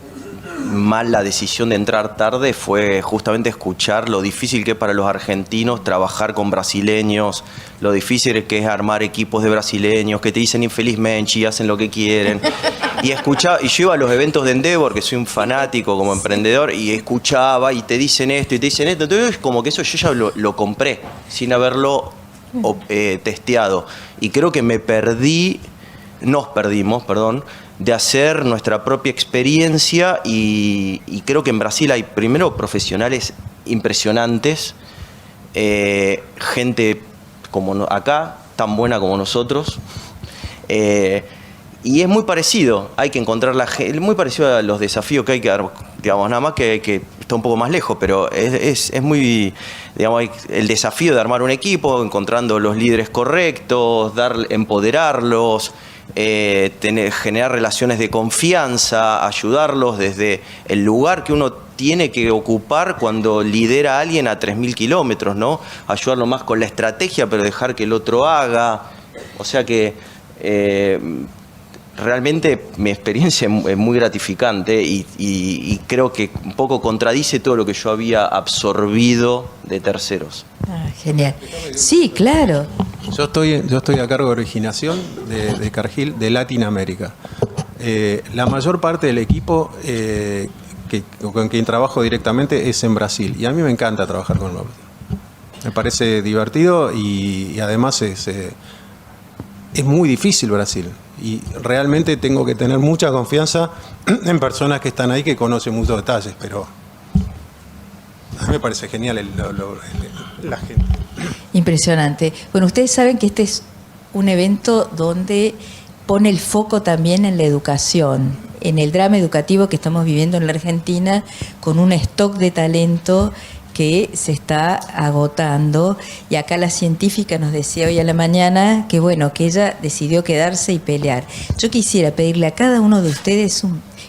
mal la decisión de entrar tarde fue justamente escuchar lo difícil que es para los argentinos trabajar con brasileños, lo difícil que es armar equipos de brasileños que te dicen infelizmente y hacen lo que quieren. Y yo iba a los eventos de Endeavor, que soy un fanático como emprendedor, y escuchaba y te dicen esto y te dicen esto. Entonces como que eso yo ya lo compré sin haberlo testeado. Y creo que nos perdimos, de hacer nuestra propia experiencia y creo que en Brasil hay primero profesionales impresionantes, gente como acá, tan buena como nosotros. Y es muy parecido, hay que encontrar muy parecido a los desafíos que hay que dar, digamos, nada más que está un poco más lejos, pero es muy, digamos, el desafío de armar un equipo, encontrando los líderes correctos, empoderarlos, generar relaciones de confianza, ayudarlos desde el lugar que uno tiene que ocupar cuando lidera a alguien a 3.000 kilómetros, ¿no? Ayudarlo más con la estrategia, pero dejar que el otro haga. O sea que realmente mi experiencia es muy gratificante y creo que un poco contradice todo lo que yo había absorbido de terceros. Ah, genial. Sí, claro. Yo estoy a cargo de originación de Cargill de Latinoamérica. La mayor parte del equipo con quien trabajo directamente es en Brasil y a mí me encanta trabajar con los. Me parece divertido y además es muy difícil Brasil y realmente tengo que tener mucha confianza en personas que están ahí que conocen muchos detalles, pero a mí me parece genial la gente. Impresionante. Bueno, ustedes saben que este es un evento donde pone el foco también en la educación, en el drama educativo que estamos viviendo en la Argentina, con un stock de talento que se está agotando. Y acá la científica nos decía hoy a la mañana que bueno, que ella decidió quedarse y pelear. Yo quisiera pedirle a cada uno de ustedes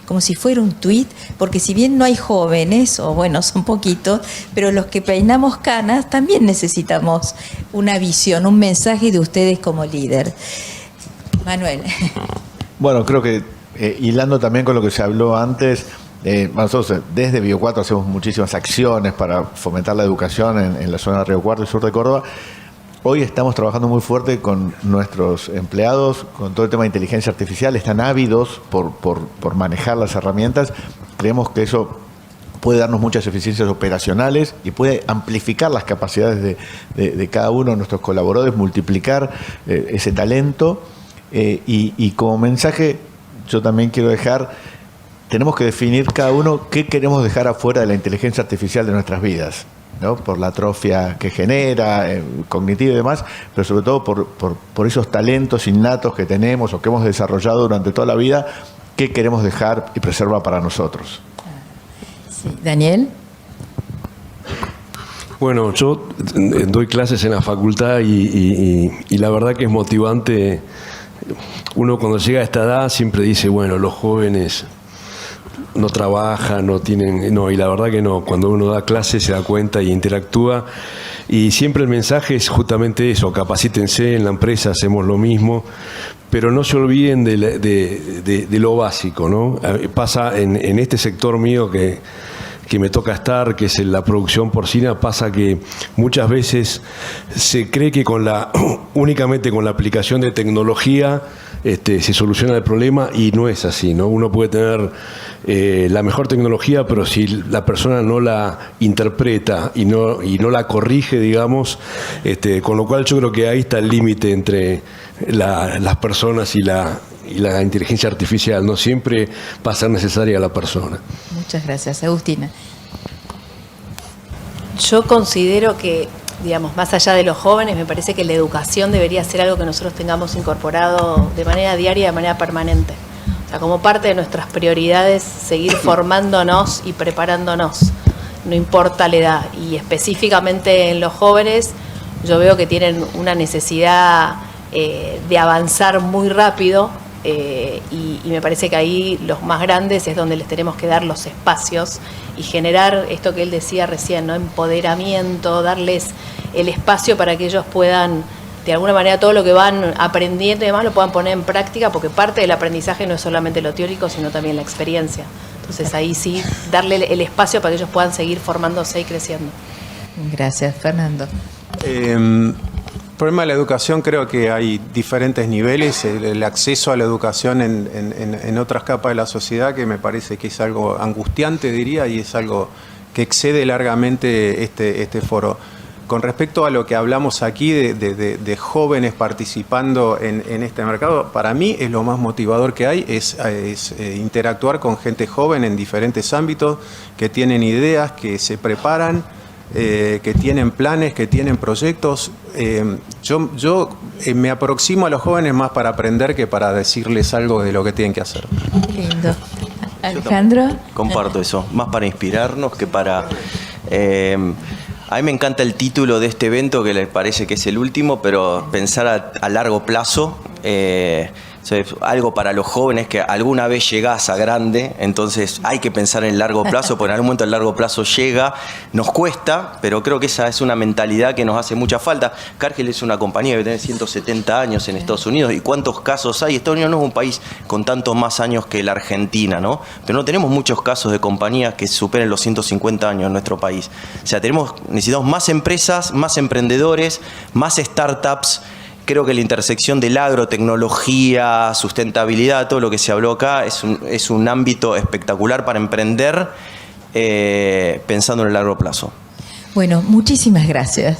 como si fuera un tuit, porque si bien no hay jóvenes, o bueno, son poquitos, pero los que peinamos canas también necesitamos una visión, un mensaje de ustedes como líder. Manuel. Bueno, creo que hilando también con lo que se habló antes, nosotros desde Bio 4 hacemos muchísimas acciones para fomentar la educación en la zona de Río Cuarto y sur de Córdoba. Hoy estamos trabajando muy fuerte con nuestros empleados, con todo el tema de inteligencia artificial. Están ávidos por manejar las herramientas. Creemos que eso puede darnos muchas eficiencias operacionales y puede amplificar las capacidades de cada uno de nuestros colaboradores, multiplicar ese talento. Y como mensaje, yo también quiero dejar, tenemos que definir cada uno qué queremos dejar afuera de la inteligencia artificial de nuestras vidas, ¿no? Por la atrofia que genera, cognitiva y demás, pero sobre todo por esos talentos innatos que tenemos o que hemos desarrollado durante toda la vida, qué queremos dejar y preservar para nosotros. Sí. Daniel. Bueno, yo doy clases en la facultad y la verdad que es motivante. Uno cuando llega a esta edad siempre dice, bueno, los jóvenes no trabajan, no tienen... No, y la verdad que no. Cuando uno da clases se da cuenta y interactúa. Y siempre el mensaje es justamente eso, capacítense, en la empresa hacemos lo mismo, pero no se olviden de lo básico, ¿no? Pasa en este sector mío que me toca estar, que es la producción porcina, pasa que muchas veces se cree que únicamente con la aplicación de tecnología se soluciona el problema y no es así, ¿no? Uno puede tener la mejor tecnología, pero si la persona no la interpreta y no la corrige, digamos, con lo cual yo creo que ahí está el límite entre las personas y la inteligencia artificial. No siempre va a ser necesaria la persona. Muchas gracias. Agustina. Yo considero que, digamos, más allá de los jóvenes, me parece que la educación debería ser algo que nosotros tengamos incorporado de manera diaria, de manera permanente. O sea, como parte de nuestras prioridades, seguir formándonos y preparándonos, no importa la edad. Y específicamente en los jóvenes, yo veo que tienen una necesidad de avanzar muy rápido. Y me parece que ahí los más grandes es donde les tenemos que dar los espacios y generar esto que él decía recién, ¿no? Empoderamiento, darles el espacio para que ellos puedan, de alguna manera, todo lo que van aprendiendo y demás lo puedan poner en práctica, porque parte del aprendizaje no es solamente lo teórico, sino también la experiencia. Entonces ahí sí, darle el espacio para que ellos puedan seguir formándose y creciendo. Gracias, Fernando. El problema de la educación, creo que hay diferentes niveles. El acceso a la educación en otras capas de la sociedad, que me parece que es algo angustiante, diría, y es algo que excede largamente este foro. con respecto a lo que hablamos aquí de jóvenes participando en este mercado, para mí es lo más motivador que hay, es interactuar con gente joven en diferentes ámbitos, que tienen ideas, que se preparan, que tienen planes, que tienen proyectos. Yo me aproximo a los jóvenes más para aprender que para decirles algo de lo que tienen que hacer. Qué lindo. Alejandro. Comparto eso, más para inspirarnos que para... a mí me encanta el título de este evento, que les parece que es el último, pero pensar a largo plazo, algo para los jóvenes, que alguna vez llegás a grande, entonces hay que pensar en el largo plazo, porque en algún momento el largo plazo llega, nos cuesta, pero creo que esa es una mentalidad que nos hace mucha falta. Cargill es una compañía que tiene 170 años en Estados Unidos, y cuántos casos hay. Estados Unidos no es un país con tantos más años que la Argentina, ¿no? Pero no tenemos muchos casos de compañías que superen los 150 años en nuestro país. O sea, necesitamos más empresas, más emprendedores, más startups. Creo que la intersección del agro, tecnología, sustentabilidad, todo lo que se habló acá, es un ámbito espectacular para emprender pensando en el largo plazo. Bueno, muchísimas gracias.